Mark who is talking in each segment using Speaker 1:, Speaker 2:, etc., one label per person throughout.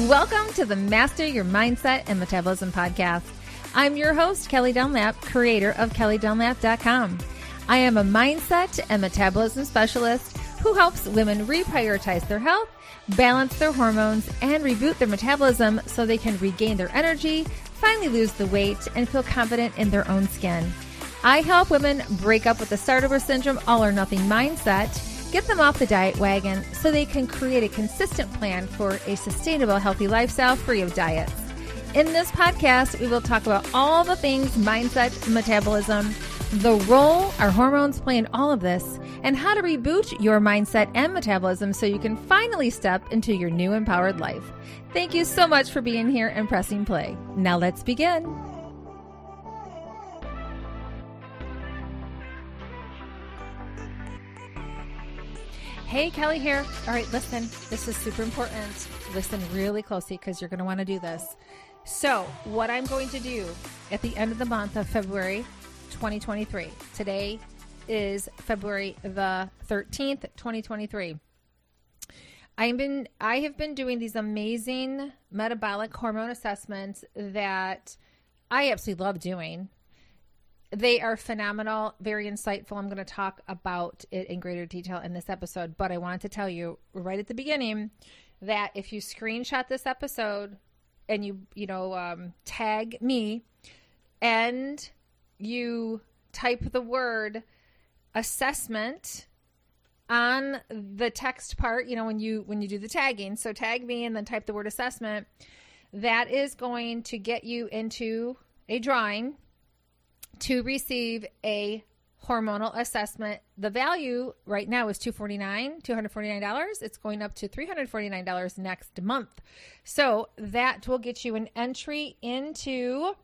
Speaker 1: Welcome to the Master Your Mindset and Metabolism podcast. I'm your host, Kelly Dunlap, creator of kellydunlap.com. I am a mindset and metabolism specialist who helps women reprioritize their health, balance their hormones, and reboot their metabolism so they can regain their energy, finally lose the weight, and feel confident in their own skin. I help women break up with the start-over syndrome, all or nothing mindset, get them off the diet wagon so they can create a consistent plan for a sustainable, healthy lifestyle free of diets. In this podcast, we will talk about all the things mindset, metabolism, the role our hormones play in all of this, and how to reboot your mindset and metabolism so you can finally step into your new empowered life. Thank you so much for being here and pressing play. Now let's begin. Hey, Kelly here. All right, listen, this is super important. Listen really closely because you're going to want to do this. So what I'm going to do at the end of the month of February 2023, today is February the 13th, 2023. I have been doing these amazing metabolic hormone assessments that I absolutely love doing. They are phenomenal, very insightful. I'm going to talk about it in greater detail in this episode, but I wanted to tell you right at the beginning that if you screenshot this episode and you tag me and you type the word assessment on the text part, when you do the tagging, so tag me and then type the word assessment, that is going to get you into a drawing to receive a hormonal assessment. The value right now is $249. It's going up to $349 next month. So that will get you an entry into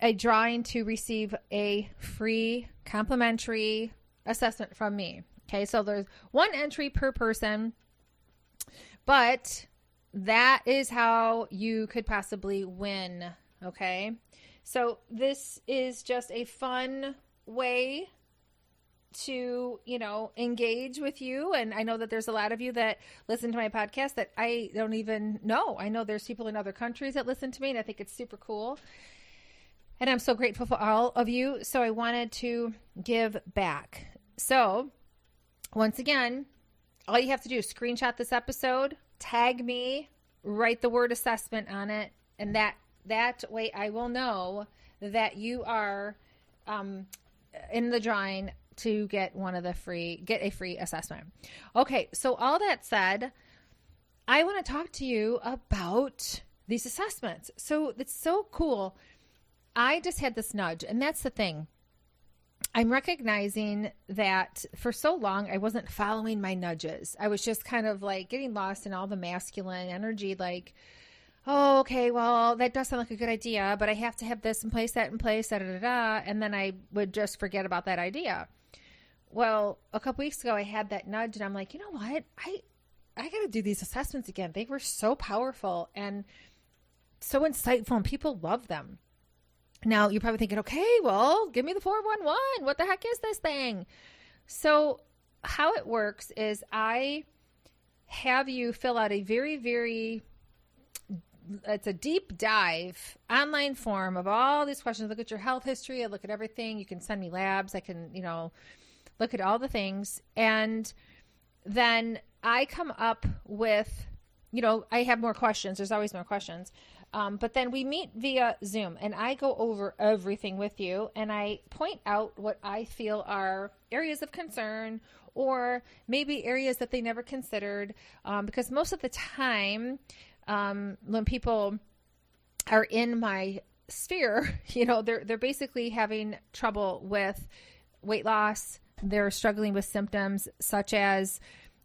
Speaker 1: a drawing to receive a free complimentary assessment from me. Okay, so there's one entry per person, but that is how you could possibly win. Okay. So this is just a fun way to, engage with you. And I know that there's a lot of you that listen to my podcast that I don't even know. I know there's people in other countries that listen to me, and I think it's super cool. And I'm so grateful for all of you. So I wanted to give back. So once again, all you have to do is screenshot this episode, tag me, write the word assessment on it, and that way I will know that you are in the drawing to get a free assessment. Okay, so all that said, I want to talk to you about these assessments. So it's so cool. I just had this nudge, and that's the thing. I'm recognizing that for so long I wasn't following my nudges. I was just kind of like getting lost in all the masculine energy, like, oh, okay, well, that does sound like a good idea, but I have to have this in place, that in place, da-da-da-da, and then I would just forget about that idea. Well, a couple weeks ago, I had that nudge, and I'm like, you know what? I got to do these assessments again. They were so powerful and so insightful, and people love them. Now, you're probably thinking, okay, well, give me the 411. What the heck is this thing? So how it works is I have you fill out a very, very it's a deep dive online form of all these questions. Look at your health history. I look at everything. You can send me labs. I can, look at all the things. And then I come up with, I have more questions. There's always more questions. But then we meet via Zoom and I go over everything with you and I point out what I feel are areas of concern or maybe areas that they never considered. Because most of the time, when people are in my sphere, they're basically having trouble with weight loss. They're struggling with symptoms such as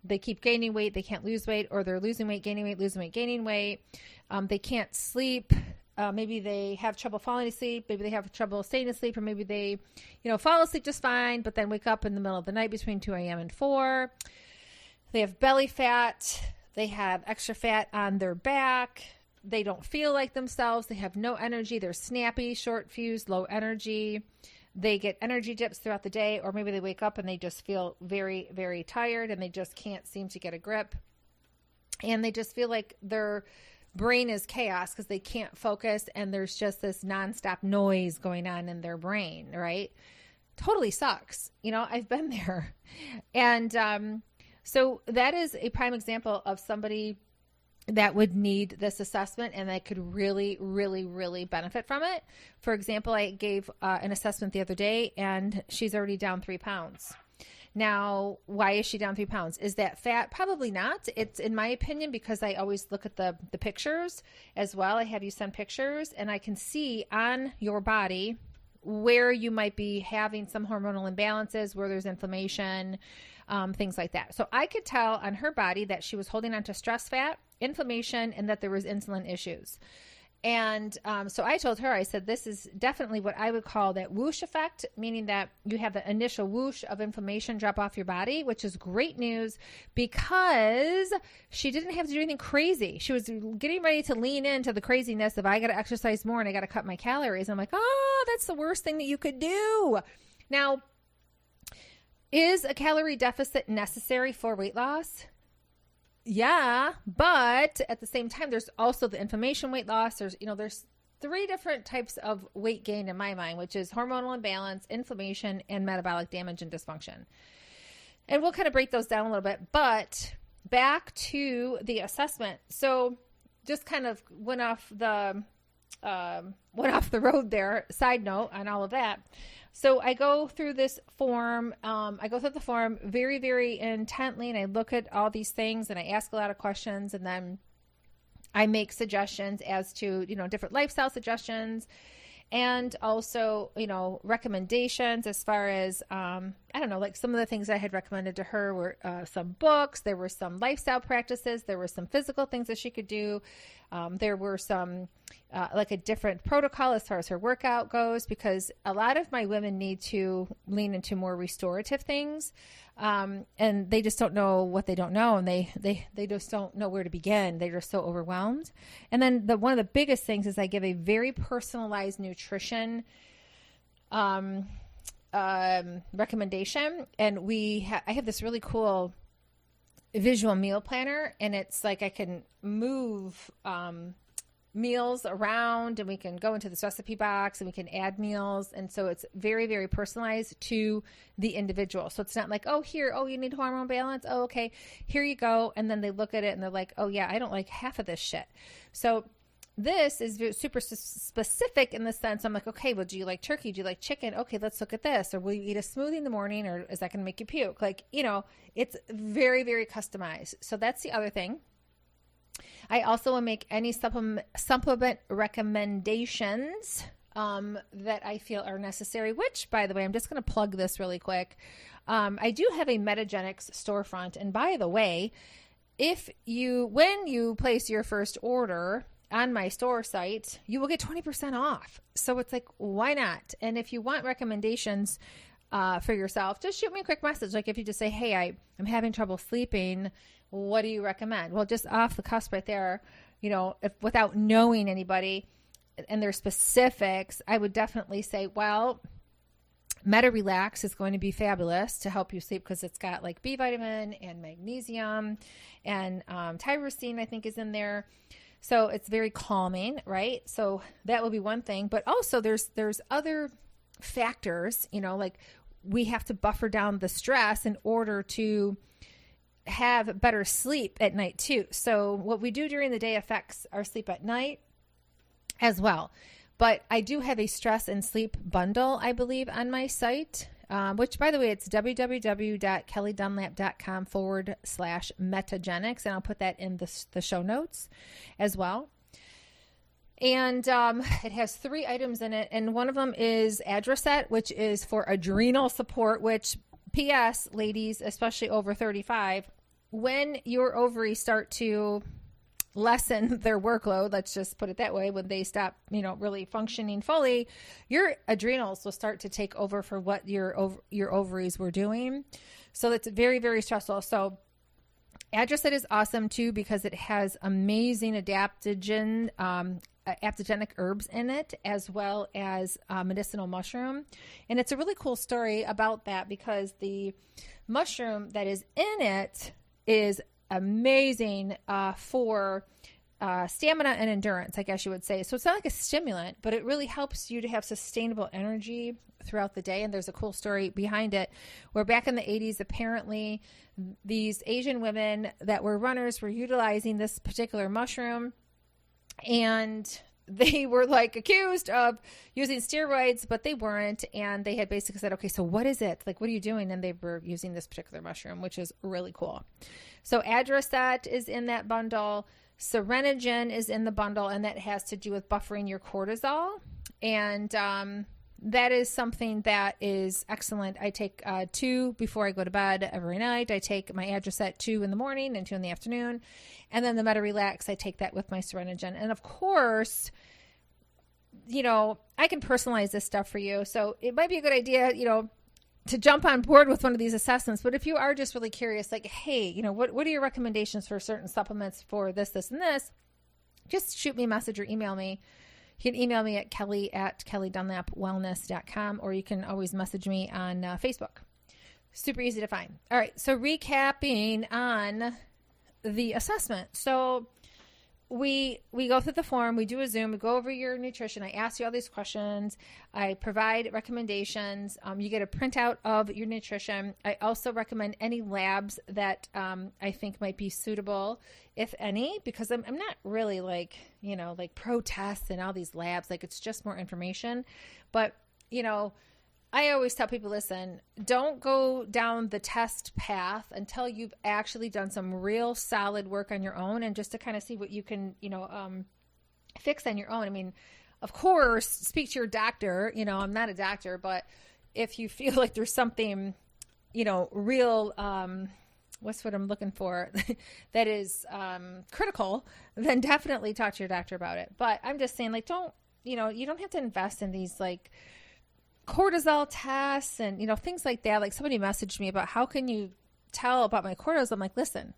Speaker 1: they keep gaining weight, they can't lose weight, or they're losing weight, gaining weight, losing weight, gaining weight. They can't sleep. Maybe they have trouble falling asleep. Maybe they have trouble staying asleep, or maybe they, fall asleep just fine, but then wake up in the middle of the night between 2 a.m. and 4. They have belly fat. They have extra fat on their back. They don't feel like themselves. They have no energy. They're snappy, short fused, low energy. They get energy dips throughout the day, or maybe they wake up and they just feel very, very tired and they just can't seem to get a grip. and they just feel like their brain is chaos because they can't focus, and there's just this nonstop noise going on in their brain, right? Totally sucks. I've been there. And so that is a prime example of somebody that would need this assessment and that could really, really, really benefit from it. For example, I gave an assessment the other day, and she's already down 3 pounds. Now, why is she down 3 pounds? Is that fat? Probably not. It's, in my opinion, because I always look at the pictures as well. I have you send pictures, and I can see on your body where you might be having some hormonal imbalances, where there's inflammation, things like that. So I could tell on her body that she was holding on to stress fat, inflammation, and that there was insulin issues. And so I told her, I said, this is definitely what I would call that whoosh effect, meaning that you have the initial whoosh of inflammation drop off your body, which is great news because she didn't have to do anything crazy. She was getting ready to lean into the craziness of I got to exercise more and I got to cut my calories. I'm like, oh, that's the worst thing that you could do. Now, is a calorie deficit necessary for weight loss? Yeah, but at the same time, there's also the inflammation weight loss. There's 3 different types of weight gain in my mind, which is hormonal imbalance, inflammation, and metabolic damage and dysfunction. And we'll kind of break those down a little bit, but back to the assessment. So just kind of went off the road there, side note on all of that. So I go through this form. I go through the form very, very intently, and I look at all these things, and I ask a lot of questions, and then I make suggestions as to, different lifestyle suggestions, and also, recommendations as far as, like some of the things I had recommended to her were some books. There were some lifestyle practices. There were some physical things that she could do. There were some, like a different protocol as far as her workout goes, because a lot of my women need to lean into more restorative things. And they just don't know what they don't know. And they just don't know where to begin. They're just so overwhelmed. And then one of the biggest things is I give a very personalized nutrition, recommendation. And I have this really cool visual meal planner, and it's like I can move, meals around, and we can go into this recipe box and we can add meals. And so it's very, very personalized to the individual. So it's not like, you need hormone balance. Oh, okay, here you go. And then they look at it and they're like, oh yeah, I don't like half of this shit. So this is super specific in the sense I'm like, okay, well, do you like turkey? Do you like chicken? Okay, let's look at this. Or will you eat a smoothie in the morning, or is that going to make you puke? It's very, very customized. So that's the other thing. I also will make any supplement recommendations that I feel are necessary, which, by the way, I'm just going to plug this really quick. I do have a Metagenics storefront. And by the way, when you place your first order on my store site, you will get 20% off. So it's like, why not? And if you want recommendations for yourself, just shoot me a quick message. Like if you just say, hey, I'm having trouble sleeping, what do you recommend? Well, just off the cusp right there, if without knowing anybody and their specifics, I would definitely say, well, Meta-Relax is going to be fabulous to help you sleep because it's got like B vitamin and magnesium and tyrosine, I think, is in there. So it's very calming, right? So that will be one thing. But also there's other factors, like we have to buffer down the stress in order to have better sleep at night too. So what we do during the day affects our sleep at night as well. But I do have a stress and sleep bundle, I believe, on my site, which, by the way, it's www.kellydunlap.com/metagenics. And I'll put that in the show notes as well. And it has 3 items in it. And one of them is Adreset, which is for adrenal support, which, P.S., ladies, especially over 35, when your ovaries start to lessen their workload, let's just put it that way, when they stop, really functioning fully, your adrenals will start to take over for what your ovaries were doing. So that's very, very stressful. So Adreset is awesome too because it has amazing adaptogenic herbs in it, as well as medicinal mushroom. And it's a really cool story about that because the mushroom that is in it is amazing for stamina and endurance, I guess you would say. So it's not like a stimulant, but it really helps you to have sustainable energy throughout the day. And there's a cool story behind it where back in the 80s, apparently these Asian women that were runners were utilizing this particular mushroom, and they were like accused of using steroids, but they weren't. And they had basically said, okay, so what is it? Like, what are you doing? And they were using this particular mushroom, which is really cool. So Adrastat is in that bundle. Serenogen is in the bundle, and that has to do with buffering your cortisol. And that is something that is excellent. I take 2 before I go to bed every night. I take my Adrastat 2 in the morning and 2 in the afternoon. And then the Meta Relax, I take that with my Serenogen. And of course, you know, I can personalize this stuff for you. So it might be a good idea, you know, to jump on board with one of these assessments. But if you are just really curious, like, hey, you know, what are your recommendations for certain supplements for this, and this, just shoot me a message or email me. You can email me at kelly@kellydunlapwellness.com, or you can always message me on Facebook. Super easy to find. All right. So recapping on the assessment. So we go through the form, we do a Zoom, we go over your nutrition. I ask you all these questions. I provide recommendations. You get a printout of your nutrition. I also recommend any labs that I think might be suitable, if any, because I'm not really like, you know, like pro tests and all these labs. Like, it's just more information. But, you know, I always tell people, listen, don't go down the test path until you've actually done some real solid work on your own, and just to kind of see what you can, you know, fix on your own. I mean, of course, speak to your doctor. You know, I'm not a doctor, but if you feel like there's something, you know, real, what's what I'm looking for, that is critical, then definitely talk to your doctor about it. But I'm just saying, like, don't, you know, you don't have to invest in these, like, cortisol tests and, you know, things like that. Like, somebody messaged me about how can you tell about my cortisol. I'm like, listen,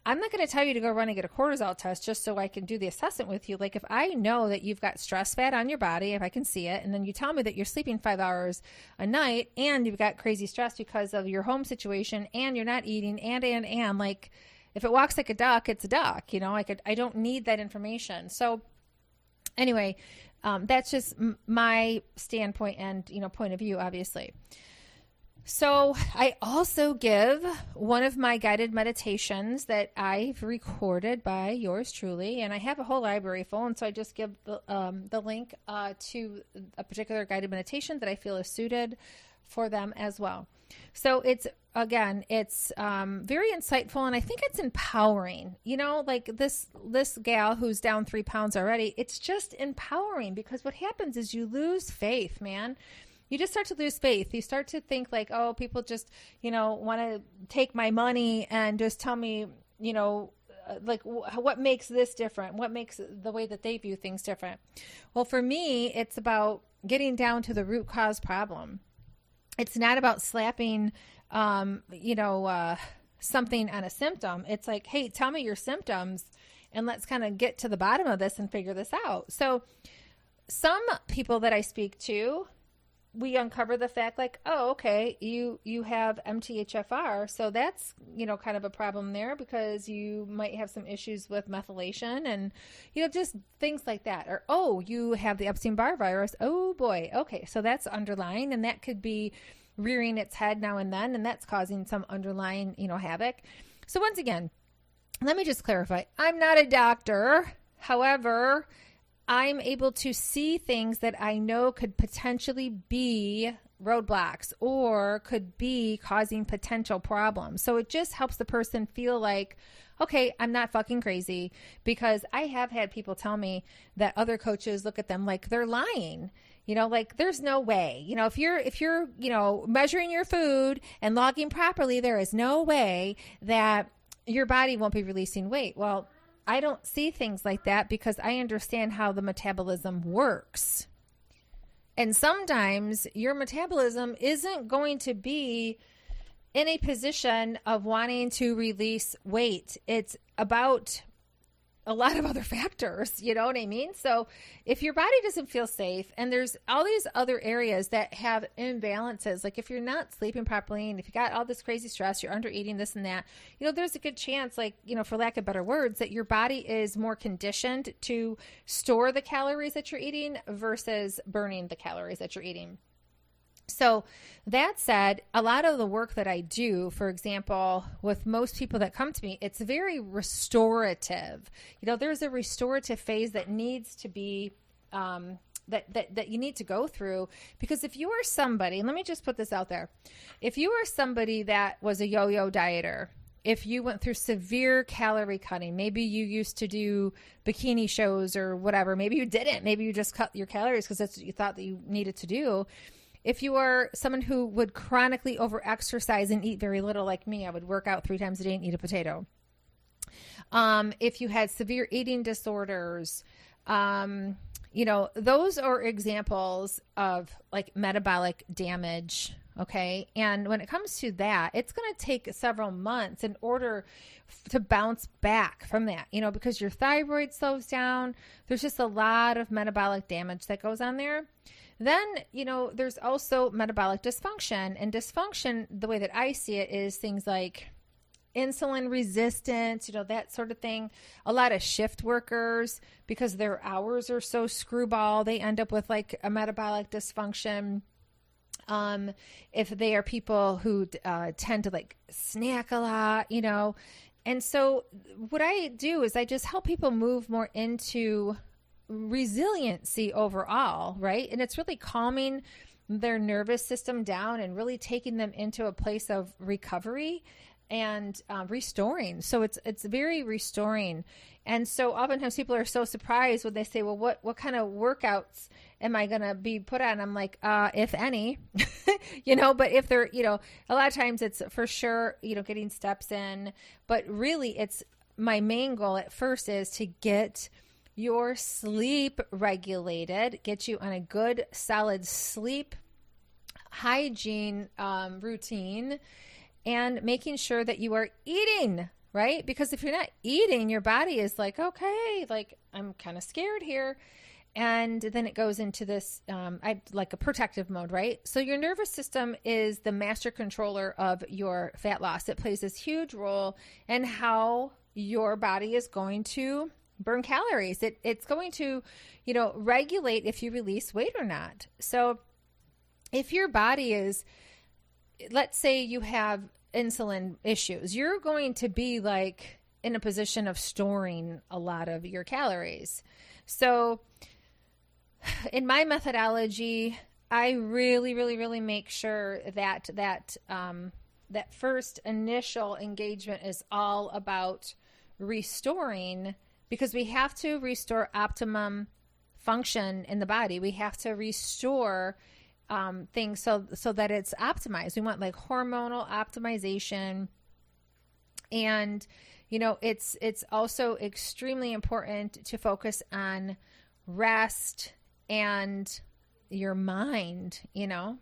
Speaker 1: I'm not going to tell you to go run and get a cortisol test just so I can do the assessment with you. Like, if I know that you've got stress fat on your body, if I can see it, and then you tell me that you're sleeping 5 hours a night and you've got crazy stress because of your home situation and you're not eating and like, if it walks like a duck, it's a duck, you know, I don't need that information. So anyway, that's just my standpoint and, you know, point of view, obviously. So I also give one of my guided meditations that I've recorded by yours truly, and I have a whole library full. And so I just give the link to a particular guided meditation that I feel is suited for them as well. So it's very insightful, and I think it's empowering. You know, like this gal who's down 3 pounds already, it's just empowering, because what happens is you lose faith, man. You just start to lose faith. You start to think like, oh, people just, you know, want to take my money and just tell me, you know, like what makes this different? What makes the way that they view things different? Well, for me, it's about getting down to the root cause problem. It's not about slapping, something on a symptom. It's like, hey, tell me your symptoms and let's kind of get to the bottom of this and figure this out. So some people that I speak to, we uncover the fact like, oh, okay, you have MTHFR. So that's, you know, kind of a problem there, because you might have some issues with methylation and, you know, just things like that. Or, oh, you have the Epstein-Barr virus. Oh boy. Okay. So that's underlying, and that could be rearing its head now and then, and that's causing some underlying, you know, havoc. So once again, let me just clarify. I'm not a doctor. However, I'm able to see things that I know could potentially be roadblocks or could be causing potential problems. So it just helps the person feel like, okay, I'm not fucking crazy, because I have had people tell me that other coaches look at them like they're lying. You know, like there's no way, you know, if you're, you know, measuring your food and logging properly, there is no way that your body won't be releasing weight. Well, I don't see things like that because I understand how the metabolism works. And sometimes your metabolism isn't going to be in a position of wanting to release weight. It's about a lot of other factors, you know what I mean? So if your body doesn't feel safe, and there's all these other areas that have imbalances, like if you're not sleeping properly, and if you got all this crazy stress, you're under eating this and that, you know, there's a good chance, like, you know, for lack of better words, that your body is more conditioned to store the calories that you're eating versus burning the calories that you're eating. So that said, a lot of the work that I do, for example, with most people that come to me, it's very restorative. You know, there's a restorative phase that needs to be, that you need to go through, because if you are somebody, and let me just put this out there, if you are somebody that was a yo-yo dieter, if you went through severe calorie cutting, maybe you used to do bikini shows or whatever, maybe you didn't, maybe you just cut your calories because that's what you thought that you needed to do. If you are someone who would chronically over-exercise and eat very little, like me, I would work out 3 times a day and eat a potato. If you had severe eating disorders, you know, those are examples of like metabolic damage. Okay. And when it comes to that, it's going to take several months in order to bounce back from that, you know, because your thyroid slows down. There's just a lot of metabolic damage that goes on there. Then, you know, there's also metabolic dysfunction, and dysfunction, the way that I see it, is things like insulin resistance, you know, that sort of thing. A lot of shift workers, because their hours are so screwball, they end up with like a metabolic dysfunction. If they are people who tend to like snack a lot, you know. And so what I do is I just help people move more into resiliency overall, right? And it's really calming their nervous system down and really taking them into a place of recovery and restoring. So it's very restoring. And so oftentimes people are so surprised when they say, well, what kind of workouts am I going to be put on? I'm like, if any, you know, but if they're, you know, a lot of times it's for sure, you know, getting steps in, but really it's my main goal at first is to get your sleep regulated, get you on a good, solid sleep hygiene routine, and making sure that you are eating, right? Because if you're not eating, your body is like, okay, like I'm kind of scared here. And then it goes into this, like a protective mode, right? So your nervous system is the master controller of your fat loss. It plays this huge role in how your body is going to burn calories. It's going to, you know, regulate if you release weight or not. So if your body is, let's say you have insulin issues, you're going to be like in a position of storing a lot of your calories. So in my methodology, I really make sure that that first initial engagement is all about restoring, because we have to restore optimum function in the body. We have to restore things so that it's optimized. We want like hormonal optimization. And, you know, it's also extremely important to focus on rest and your mind, you know.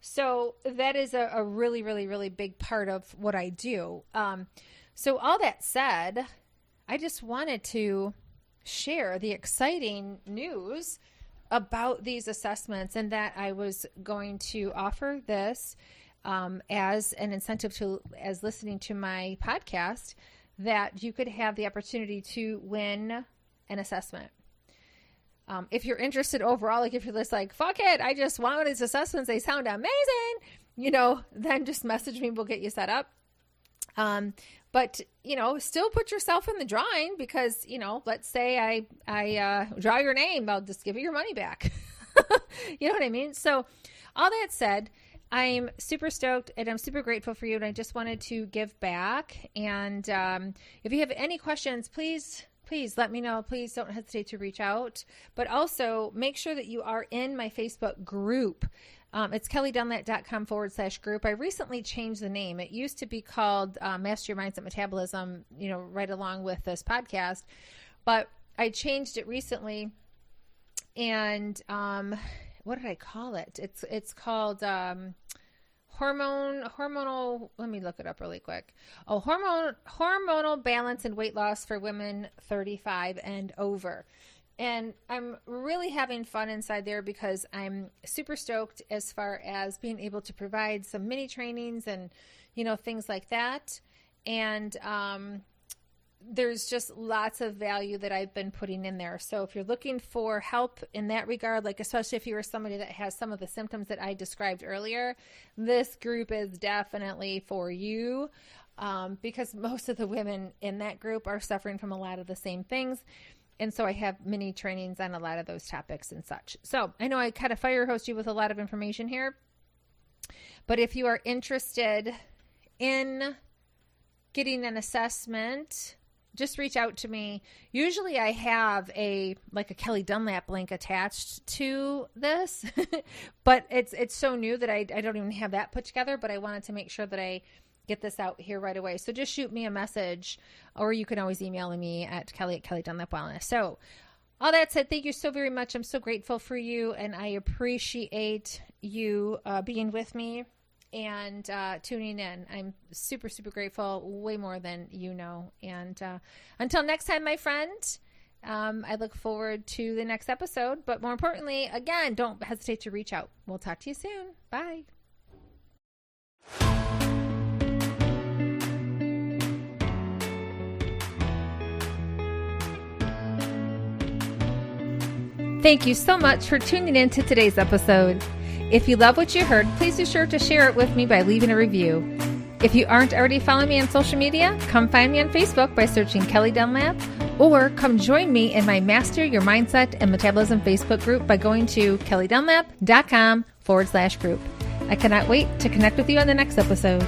Speaker 1: So that is a really big part of what I do. So all that said, I just wanted to share the exciting news about these assessments, and that I was going to offer this as an incentive to, as listening to my podcast, that you could have the opportunity to win an assessment. If you're interested overall, like if you're just like, fuck it, I just want one of these assessments, they sound amazing, you know, then just message me, we'll get you set up. But, you know, still put yourself in the drawing, because, you know, let's say I draw your name, I'll just give you your money back. You know what I mean? So all that said, I'm super stoked and I'm super grateful for you. And I just wanted to give back. And if you have any questions, please let me know. Please don't hesitate to reach out. But also make sure that you are in my Facebook group. It's kellydunlap.com/group. I recently changed the name. It used to be called Master Your Mindset Metabolism, you know, right along with this podcast. But I changed it recently. And what did I call it? It's called, hormonal, let me look it up really quick. Oh, hormonal balance and weight loss for women 35 and over. And I'm really having fun inside there because I'm super stoked as far as being able to provide some mini trainings and, things like that. And, there's just lots of value that I've been putting in there. So if you're looking for help in that regard, like especially if you are somebody that has some of the symptoms that I described earlier, this group is definitely for you, because most of the women in that group are suffering from a lot of the same things. And so I have mini trainings on a lot of those topics and such. So I know I kind of fire hose you with a lot of information here, but if you are interested in getting an assessment, just reach out to me. Usually I have a Kelly Dunlap link attached to this, but it's so new that I don't even have that put together, but I wanted to make sure that I get this out here right away. So just shoot me a message, or you can always email me at Kelly Dunlap Wellness. So all that said, thank you so very much. I'm so grateful for you, and I appreciate you being with me and tuning in. I'm super, super grateful, way more than you know. And until next time, my friend, I look forward to the next episode. But more importantly, again, don't hesitate to reach out. We'll talk to you soon. Bye. Thank you so much for tuning in to today's episode. If you love what you heard, please be sure to share it with me by leaving a review. If you aren't already following me on social media, come find me on Facebook by searching Kelly Dunlap, or come join me in my Master Your Mindset and Metabolism Facebook group by going to kellydunlap.com/group. I cannot wait to connect with you on the next episode.